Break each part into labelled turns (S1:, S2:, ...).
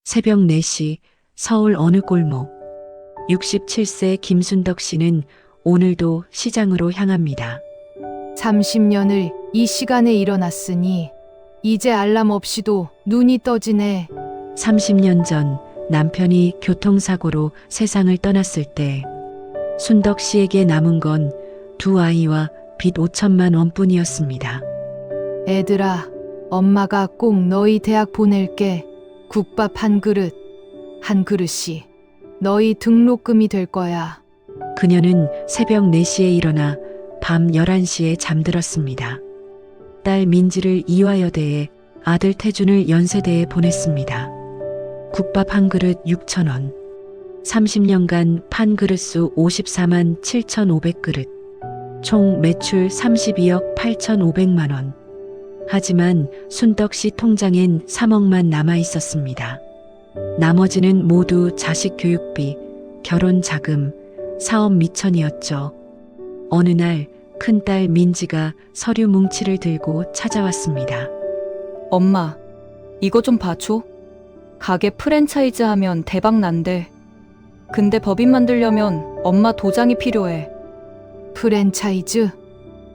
S1: 새벽 4시 서울 어느 골목. 67세 김순덕 씨는 오늘도 시장으로 향합니다.
S2: 30년을 이 시간에 일어났으니 이제 알람 없이도 눈이 떠지네.
S1: 30년 전 남편이 교통사고로 세상을 떠났을 때 순덕 씨에게 남은 건 두 아이와 빚 5천만 원뿐이었습니다.
S2: 애들아, 엄마가 꼭 너희 대학 보낼게. 국밥 한 그릇, 한 그릇이 너희 등록금이 될 거야.
S1: 그녀는 새벽 4시에 일어나 밤 11시에 잠들었습니다. 딸 민지를 이화여대에, 아들 태준을 연세대에 보냈습니다. 국밥 한 그릇 6,000원. 30년간 판 그릇수 54만 7,500그릇. 총 매출 32억 8,500만 원. 하지만 순덕 씨 통장엔 3억만 남아 있었습니다. 나머지는 모두 자식 교육비, 결혼 자금, 사업 미천이었죠. 어느 날 큰딸 민지가 서류 뭉치를 들고 찾아왔습니다.
S3: 엄마, 이거 좀 봐줘. 가게 프랜차이즈 하면 대박 난대. 근데 법인 만들려면 엄마 도장이 필요해.
S2: 프랜차이즈?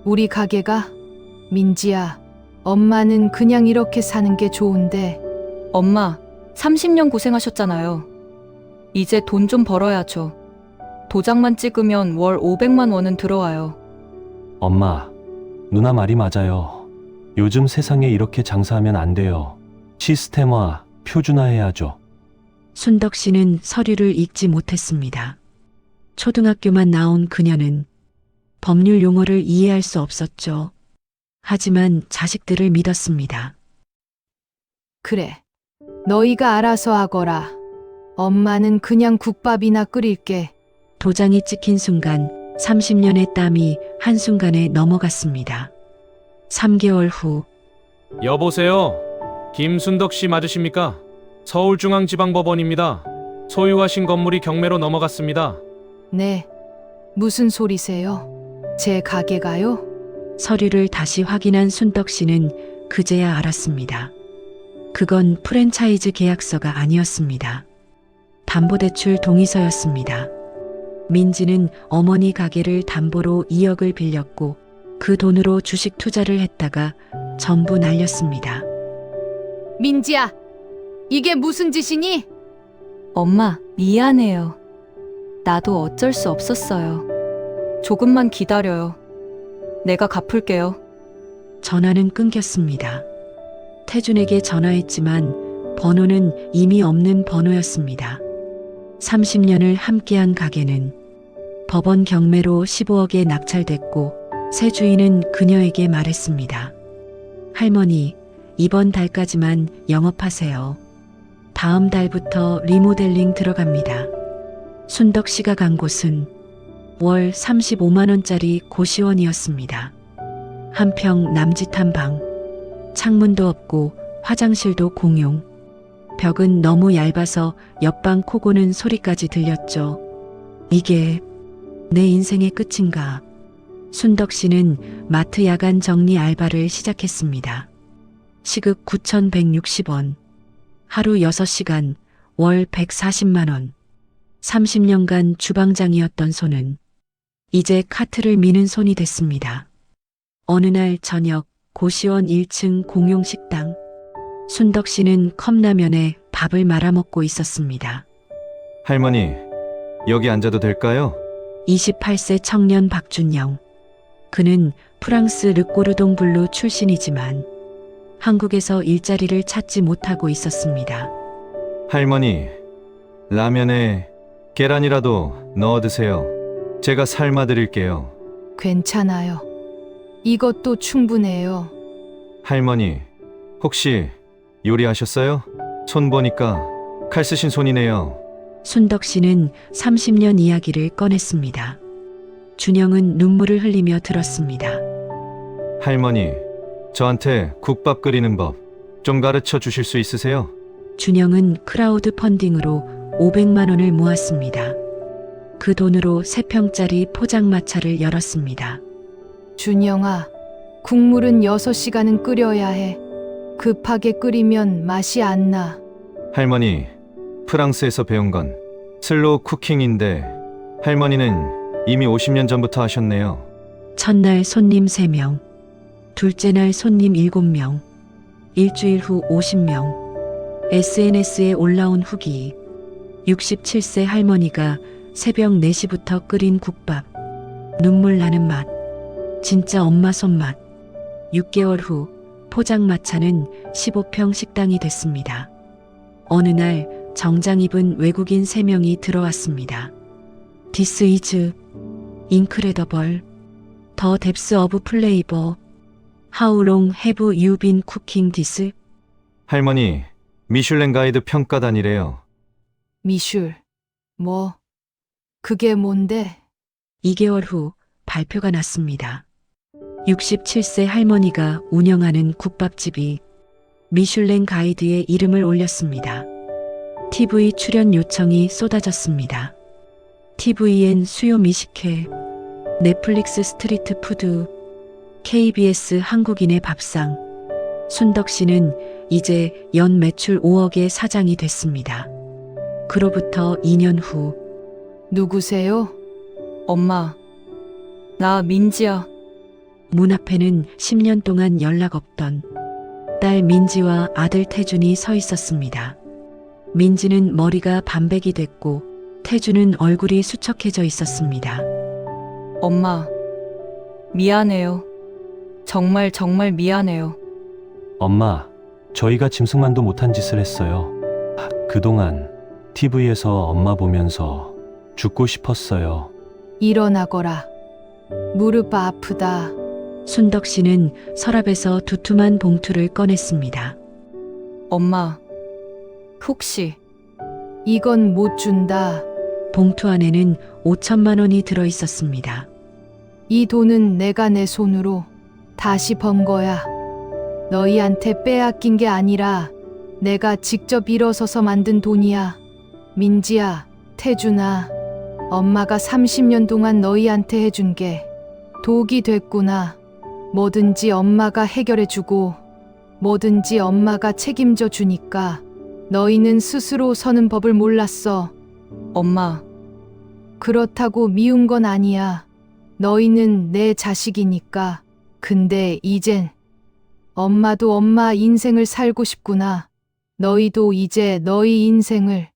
S2: 우리 가게가? 민지야, 엄마는 그냥 이렇게 사는 게 좋은데.
S3: 엄마, 30년 고생하셨잖아요. 이제 돈 좀 벌어야죠. 도장만 찍으면 월 500만 원은 들어와요.
S4: 엄마, 누나 말이 맞아요. 요즘 세상에 이렇게 장사하면 안 돼요. 시스템화, 표준화해야죠.
S1: 순덕 씨는 서류를 읽지 못했습니다. 초등학교만 나온 그녀는 법률 용어를 이해할 수 없었죠. 하지만 자식들을 믿었습니다.
S2: 그래, 너희가 알아서 하거라. 엄마는 그냥 국밥이나 끓일게.
S1: 도장이 찍힌 순간 30년의 땀이 한순간에 넘어갔습니다. 3개월 후
S5: 여보세요. 김순덕 씨 맞으십니까? 서울중앙지방법원입니다. 소유하신 건물이 경매로 넘어갔습니다.
S2: 네, 무슨 소리세요? 제 가게가요?
S1: 서류를 다시 확인한 순덕 씨는 그제야 알았습니다. 그건 프랜차이즈 계약서가 아니었습니다. 담보대출 동의서였습니다. 민지는 어머니 가게를 담보로 2억을 빌렸고 그 돈으로 주식 투자를 했다가 전부 날렸습니다.
S2: 민지야, 이게 무슨 짓이니?
S3: 엄마, 미안해요. 나도 어쩔 수 없었어요. 조금만 기다려요. 내가 갚을게요.
S1: 전화는 끊겼습니다. 태준에게 전화했지만 번호는 이미 없는 번호였습니다. 30년을 함께한 가게는 법원 경매로 15억에 낙찰됐고 새 주인은 그녀에게 말했습니다. 할머니, 이번 달까지만 영업하세요. 다음 달부터 리모델링 들어갑니다. 순덕 씨가 간 곳은 월 35만 원짜리 고시원이었습니다. 한 평 남짓한 방, 창문도 없고 화장실도 공용. 벽은 너무 얇아서 옆방 코 고는 소리까지 들렸죠. 이게 내 인생의 끝인가? 순덕 씨는 마트 야간 정리 알바를 시작했습니다. 시급 9,160원, 하루 6시간, 월 140만 원. 30년간 주방장이었던 손은 이제 카트를 미는 손이 됐습니다. 어느 날 저녁 고시원 1층 공용 식당. 순덕 씨는 컵라면에 밥을 말아먹고 있었습니다.
S6: 할머니, 여기 앉아도 될까요?
S1: 28세 청년 박준영. 그는 프랑스 르꼬르동 블루 출신이지만 한국에서 일자리를 찾지 못하고 있었습니다.
S6: 할머니, 라면에 계란이라도 넣어 드세요. 제가 삶아 드릴게요.
S2: 괜찮아요. 이것도 충분해요.
S6: 할머니, 혹시 요리하셨어요? 손 보니까 칼 쓰신 손이네요.
S1: 순덕 씨는 30년 이야기를 꺼냈습니다. 준영은 눈물을 흘리며 들었습니다.
S6: 할머니, 저한테 국밥 끓이는 법 좀 가르쳐 주실 수 있으세요?
S1: 준영은 크라우드 펀딩으로 500만 원을 모았습니다. 그 돈으로 3평짜리 포장마차를 열었습니다.
S2: 준영아, 국물은 6시간은 끓여야 해. 급하게 끓이면 맛이 안 나.
S6: 할머니, 프랑스에서 배운 건 슬로우 쿠킹인데 할머니는 이미 50년 전부터 하셨네요.
S1: 첫날 손님 3명, 둘째 날 손님 7명, 일주일 후 50명. SNS에 올라온 후기. 67세 할머니가 새벽 4시부터 끓인 국밥. 눈물 나는 맛. 진짜 엄마 손맛. 6개월 후 포장마차는 15평 식당이 됐습니다. 어느 날 정장 입은 외국인 3명이 들어왔습니다. This is incredible. The depth of flavor. How long have you been cooking this?
S6: 할머니, 미슐랭 가이드 평가단이래요.
S2: 미슐. 뭐? 그게 뭔데?
S1: 2개월 후 발표가 났습니다. 67세 할머니가 운영하는 국밥집이 미슐랭 가이드에 이름을 올렸습니다. TV 출연 요청이 쏟아졌습니다. TVN 수요 미식회, 넷플릭스 스트리트 푸드, KBS 한국인의 밥상. 순덕 씨는 이제 연 매출 5억의 사장이 됐습니다. 그로부터 2년 후
S2: 누구세요?
S3: 엄마, 나 민지야.
S1: 문 앞에는 10년 동안 연락 없던 딸 민지와 아들 태준이 서 있었습니다. 민지는 머리가 반백이 됐고 태준은 얼굴이 수척해져 있었습니다.
S3: 엄마, 미안해요. 정말 정말 미안해요.
S4: 엄마, 저희가 짐승만도 못한 짓을 했어요. 그동안 TV에서 엄마 보면서 죽고 싶었어요.
S2: 일어나거라. 무릎 아프다.
S1: 순덕 씨는 서랍에서 두툼한 봉투를 꺼냈습니다.
S3: 엄마, 혹시
S2: 이건 못 준다.
S1: 봉투 안에는 5천만 원이 들어 있었습니다.
S2: 이 돈은 내가 내 손으로 다시 번 거야. 너희한테 빼앗긴 게 아니라 내가 직접 일어서서 만든 돈이야. 민지야, 태준아, 엄마가 30년 동안 너희한테 해준 게 독이 됐구나. 뭐든지 엄마가 해결해주고 뭐든지 엄마가 책임져 주니까 너희는 스스로 서는 법을 몰랐어.
S3: 엄마,
S2: 그렇다고 미운 건 아니야. 너희는 내 자식이니까. 근데 이젠 엄마도 엄마 인생을 살고 싶구나. 너희도 이제 너희 인생을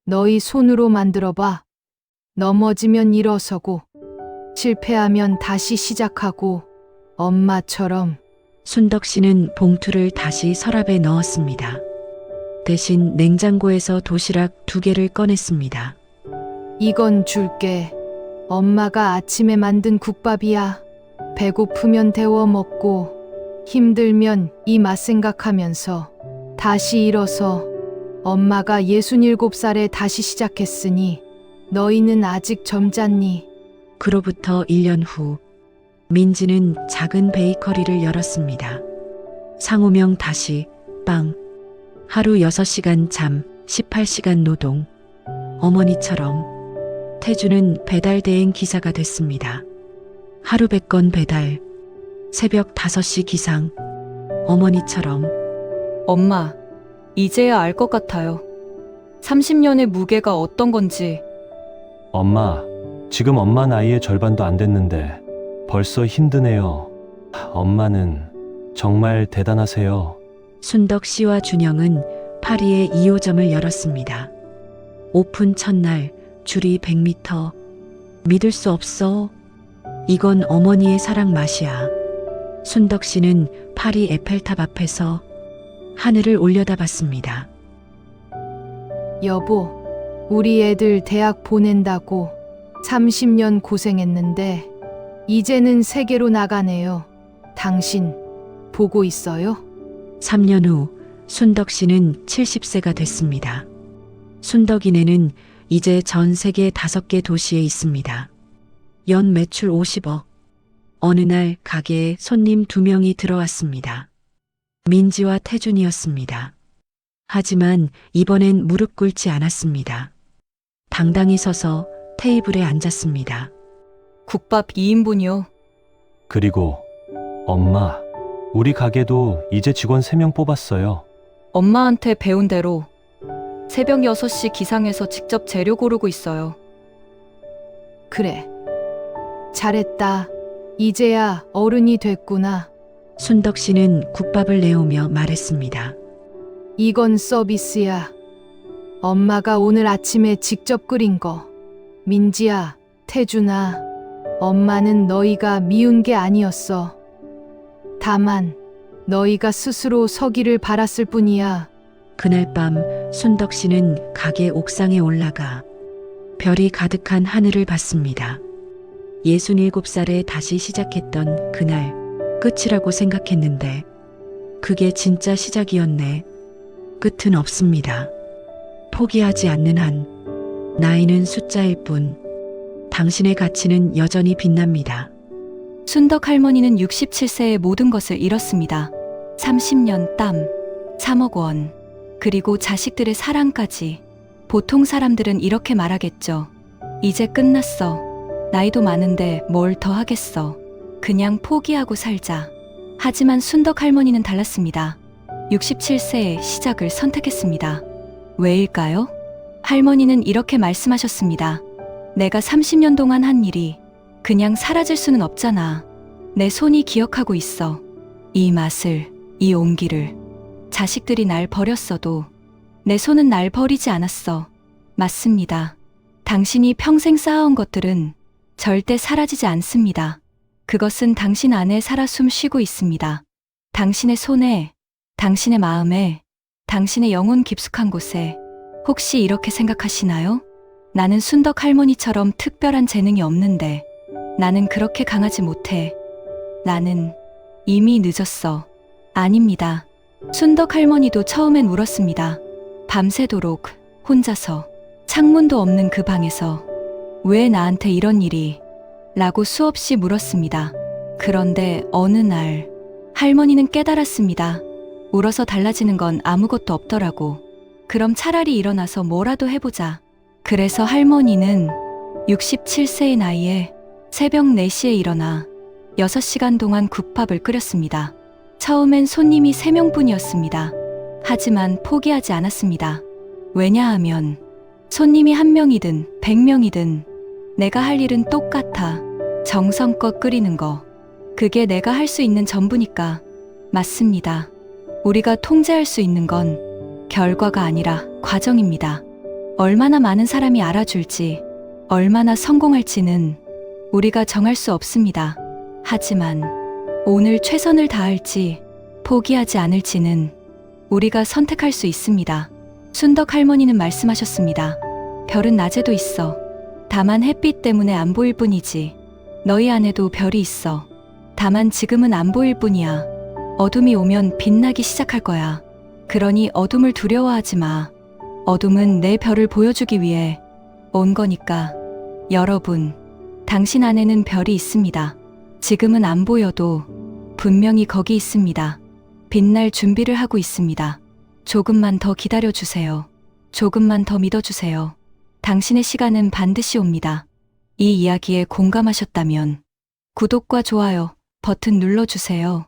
S2: 너희 손으로 만들어봐. 넘어지면 일어서고 실패하면 다시 시작하고 엄마처럼.
S1: 순덕 씨는 봉투를 다시 서랍에 넣었습니다. 대신 냉장고에서 도시락 2개를 꺼냈습니다.
S2: 이건 줄게. 엄마가 아침에 만든 국밥이야. 배고프면 데워 먹고 힘들면 이 맛 생각하면서 다시 일어서. 엄마가 67살에 다시 시작했으니 너희는 아직 젊잖니.
S1: 그로부터 1년 후 민지는 작은 베이커리를 열었습니다. 상호명 다시 빵. 하루 6시간 잠, 18시간 노동. 어머니처럼 태주는 배달 대행 기사가 됐습니다. 하루 100건 배달. 새벽 5시 기상. 어머니처럼.
S3: 엄마, 이제야 알 것 같아요. 30년의 무게가 어떤 건지.
S4: 엄마, 지금 엄마 나이의 절반도 안 됐는데 벌써 힘드네요. 엄마는 정말 대단하세요.
S1: 순덕 씨와 준영은 파리에 2호점을 열었습니다. 오픈 첫날 줄이 100m. 믿을 수 없어. 이건 어머니의 사랑 맛이야. 순덕 씨는 파리 에펠탑 앞에서 하늘을 올려다봤습니다.
S2: 여보, 우리 애들 대학 보낸다고 30년 고생했는데 이제는 세계로 나가네요. 당신 보고 있어요?
S1: 3년 후 순덕 씨는 70세가 됐습니다. 순덕이네는 이제 전 세계 5개 도시에 있습니다. 연 매출 50억. 어느 날 가게에 손님 2명이 들어왔습니다. 민지와 태준이었습니다. 하지만 이번엔 무릎 꿇지 않았습니다. 당당히 서서 테이블에 앉았습니다.
S3: 국밥 2인분이요.
S4: 그리고 엄마, 우리 가게도 이제 직원 3명 뽑았어요.
S3: 엄마한테 배운 대로 새벽 6시 기상해서 직접 재료 고르고 있어요.
S2: 그래. 잘했다. 이제야 어른이 됐구나.
S1: 순덕 씨는 국밥을 내오며 말했습니다.
S2: 이건 서비스야. 엄마가 오늘 아침에 직접 끓인 거. 민지야, 태준아, 엄마는 너희가 미운 게 아니었어. 다만, 너희가 스스로 서기를 바랐을 뿐이야.
S1: 그날 밤 순덕 씨는 가게 옥상에 올라가 별이 가득한 하늘을 봤습니다. 67살에 다시 시작했던 그날 끝이라고 생각했는데 그게 진짜 시작이었네. 끝은 없습니다. 포기하지 않는 한 나이는 숫자일 뿐 당신의 가치는 여전히 빛납니다.
S3: 순덕 할머니는 67세에 모든 것을 잃었습니다. 30년 땀, 3억 원, 그리고 자식들의 사랑까지. 보통 사람들은 이렇게 말하겠죠. 이제 끝났어. 나이도 많은데 뭘 더 하겠어. 그냥 포기하고 살자. 하지만 순덕 할머니는 달랐습니다. 67세의 시작을 선택했습니다. 왜일까요? 할머니는 이렇게 말씀하셨습니다. 내가 30년 동안 한 일이 그냥 사라질 수는 없잖아. 내 손이 기억하고 있어. 이 맛을, 이 온기를. 자식들이 날 버렸어도 내 손은 날 버리지 않았어. 맞습니다. 당신이 평생 쌓아온 것들은 절대 사라지지 않습니다. 그것은 당신 안에 살아 숨 쉬고 있습니다. 당신의 손에, 당신의 마음에, 당신의 영혼 깊숙한 곳에. 혹시 이렇게 생각하시나요? 나는 순덕 할머니처럼 특별한 재능이 없는데 나는 그렇게 강하지 못해. 나는 이미 늦었어. 아닙니다. 순덕 할머니도 처음엔 울었습니다. 밤새도록 혼자서 창문도 없는 그 방에서 왜 나한테 이런 일이? 라고 수없이 물었습니다. 그런데 어느 날 할머니는 깨달았습니다. 울어서 달라지는 건 아무것도 없더라고. 그럼 차라리 일어나서 뭐라도 해보자. 그래서 할머니는 67세의 나이에 새벽 4시에 일어나 6시간 동안 국밥을 끓였습니다. 처음엔 손님이 3명뿐이었습니다. 하지만 포기하지 않았습니다. 왜냐하면 손님이 1명이든 100명이든 내가 할 일은 똑같아. 정성껏 끓이는 거. 그게 내가 할 수 있는 전부니까. 맞습니다. 우리가 통제할 수 있는 건 결과가 아니라 과정입니다. 얼마나 많은 사람이 알아줄지, 얼마나 성공할지는 우리가 정할 수 없습니다. 하지만 오늘 최선을 다할지 포기하지 않을지는 우리가 선택할 수 있습니다. 순덕 할머니는 말씀하셨습니다. 별은 낮에도 있어. 다만 햇빛 때문에 안 보일 뿐이지. 너희 안에도 별이 있어. 다만 지금은 안 보일 뿐이야. 어둠이 오면 빛나기 시작할 거야. 그러니 어둠을 두려워하지 마. 어둠은 내 별을 보여주기 위해 온 거니까. 여러분, 당신 안에는 별이 있습니다. 지금은 안 보여도 분명히 거기 있습니다. 빛날 준비를 하고 있습니다. 조금만 더 기다려주세요. 조금만 더 믿어주세요. 당신의 시간은 반드시 옵니다. 이 이야기에 공감하셨다면 구독과 좋아요 버튼 눌러주세요.